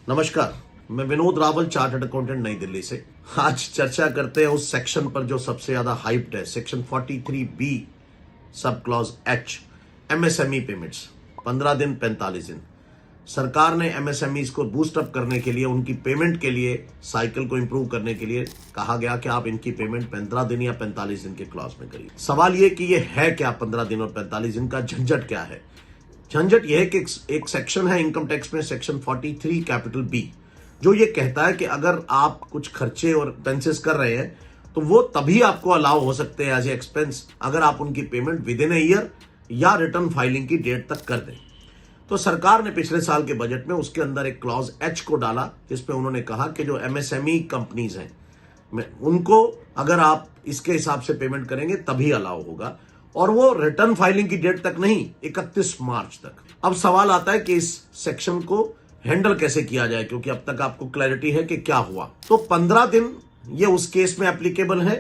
नमस्कार, मैं Vinod Rawal, chartered accountant, नई दिल्ली से। आज चर्चा करते हैं उस सेक्शन पर जो सबसे ज्यादा हाइप्ड है, section 43B sub clause H, MSME payments. 15 दिन 45 दिन सरकार ने एमएसएमई को बूस्ट अप करने के लिए, उनकी पेमेंट के लिए, साइकिल को इंप्रूव करने के लिए कहा गया कि आप इनकी पेमेंट 15 दिन या 45 दिन के क्लॉज में करिए। सवाल यह कि यह है क्या 15 दिन और 45 दिन का झंझट क्या है? झंझट यह है कि एक सेक्शन है इनकम टैक्स में, सेक्शन 43B, जो ये कहता है कि अगर आप कुछ खर्चे और एक्सपेंसेस कर रहे हैं तो वो तभी आपको अलाउ हो सकते हैं एज ए एक्सपेंस अगर आप उनकी payment with in a year या रिटर्न फाइलिंग की डेट तक कर दें। तो सरकार ने पिछले साल के बजट में उसके अंदर एक क्लॉज एच को डाला, जिसमें उन्होंने कहा कि जो एमएसएमई कंपनीज हैं उनको अगर आप इसके हिसाब से पेमेंट करेंगे तभी अलाउ होगा, और वो रिटर्न फाइलिंग की डेट तक नहीं, 31 मार्च तक। अब सवाल आता है कि इस सेक्शन को हैंडल कैसे किया जाए, क्योंकि अब तक आपको क्लैरिटी है कि क्या हुआ। तो 15 दिन ये उस केस में एप्लीकेबल है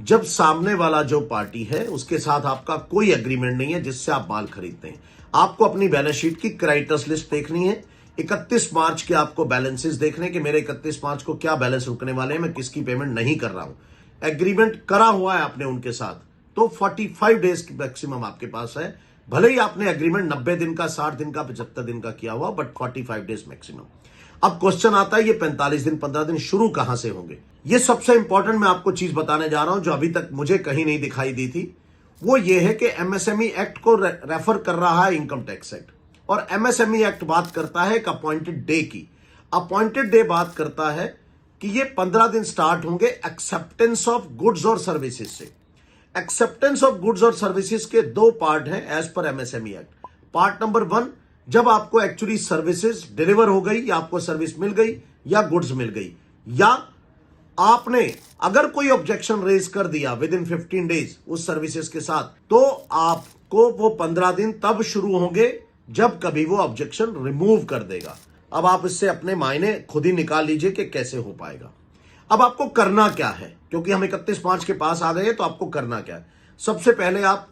जब सामने वाला जो पार्टी है उसके साथ आपका कोई एग्रीमेंट नहीं है जिससे आप माल खरीदते हैं। आपको अपनी बैलेंस शीट की क्रेडिटर्स लिस्ट देखनी है, 31 मार्च के आपको बैलेंसेस देखने कि मेरे 31 मार्च को क्या बैलेंस रुकने वाले हैं, मैं किसकी पेमेंट नहीं कर रहा हूं। एग्रीमेंट करा हुआ है आपने उनके साथ तो 45 डेज की मैक्सिमम आपके पास है। भले ही आपने एग्रीमेंट 90 दिन का, 60 दिन का, 75 दिन का किया हुआ, बट 45 डेज मैक्सिमम। अब क्वेश्चन आता है ये 45 दिन 15 दिन शुरू कहां से होंगे? ये सबसे इंपॉर्टेंट मैं आपको चीज बताने जा रहा हूं जो अभी तक मुझे कहीं नहीं दिखाई दी थी। वो ये है कि एमएसएमई एक्ट को रेफर कर रहा है इनकम टैक्स एक्ट, और एमएसएमई एक्ट बात करता है एक अपॉइंटेड डे की। अपॉइंटेड डे बात करता है कि ये 15 दिन स्टार्ट होंगे एक्सेप्टेंस ऑफ गुड्स और सर्विसेज से। एक्सेप्टेंस ऑफ गुड्स और सर्विसेज के दो पार्ट हैं as per MSME act. Part number 1, जब आपको एक्चुअली सर्विसेज डिलीवर हो गई या आपको सर्विस मिल गई या गुड्स मिल गई, या आपने अगर कोई ऑब्जेक्शन रेज कर दिया विद इन 15 डेज उस सर्विसेज के साथ, तो आपको वो 15 दिन तब शुरू होंगे जब कभी वो ऑब्जेक्शन रिमूव कर देगा। अब आप इससे अपने मायने खुद ही निकाल लीजिए कि कैसे हो पाएगा। अब आपको करना क्या है, क्योंकि हम 31 मार्च के पास आ गए हैं, तो आपको करना क्या है? सबसे पहले आप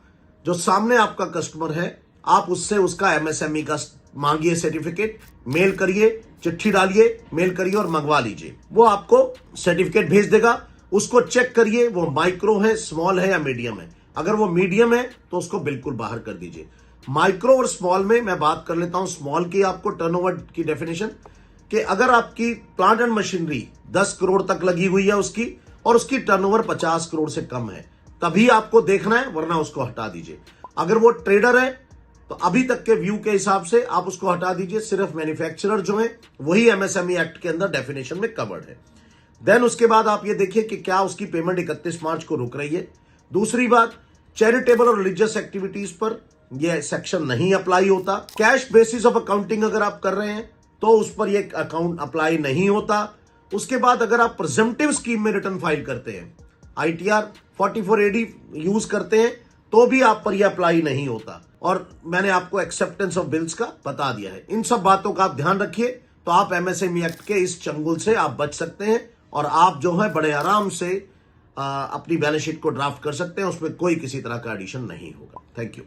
जो सामने आपका कस्टमर है, आप उससे उसका एमएसएमई का मांगिए सर्टिफिकेट, मेल करिए, चिट्ठी डालिए, मेल करिए और मंगवा लीजिए। वो आपको सर्टिफिकेट भेज देगा, उसको चेक करिए वो माइक्रो है, स्मॉल है या मीडियम है। अगर वो मीडियम है तो उसको बिल्कुल बाहर कर दीजिए। माइक्रो और स्मॉल में मैं बात कर लेता हूं स्मॉल की, आपको टर्नओवर की डेफिनेशन, कि अगर आपकी प्लांट एंड मशीनरी 10 करोड़ तक लगी हुई है उसकी, और उसकी टर्नओवर 50 करोड़ से कम है, तभी आपको देखना है, वरना उसको हटा दीजिए। अगर वो ट्रेडर है तो अभी तक के व्यू के हिसाब से आप उसको हटा दीजिए। सिर्फ मैन्युफैक्चरर जो है वही एमएसएमई एक्ट के अंदर डेफिनेशन में कवर्ड है। देन उसके बाद आप ये देखिए कि क्या उसकी पेमेंट 31 मार्च को रुक रही है। दूसरी बात, चैरिटेबल और रिलीजियस एक्टिविटीज पर यह सेक्शन नहीं अप्लाई होता। कैश बेसिस ऑफ अकाउंटिंग अगर आप कर रहे हैं तो उस पर यह अकाउंट अप्लाई नहीं होता। उसके बाद अगर आप प्रिजम्पटिव स्कीम में रिटर्न फाइल करते हैं, आईटीआर 44AD यूज करते हैं, तो भी आप पर यह अप्लाई नहीं होता। और मैंने आपको एक्सेप्टेंस ऑफ बिल्स का बता दिया है। इन सब बातों का आप ध्यान रखिए, तो आप एमएसएमई एक्ट के इस चंगुल से आप बच सकते हैं, और आप जो है बड़े आराम से अपनी बैलेंस शीट को ड्राफ्ट कर सकते हैं। उसमें कोई किसी तरह का एडिशन नहीं होगा। Thank you.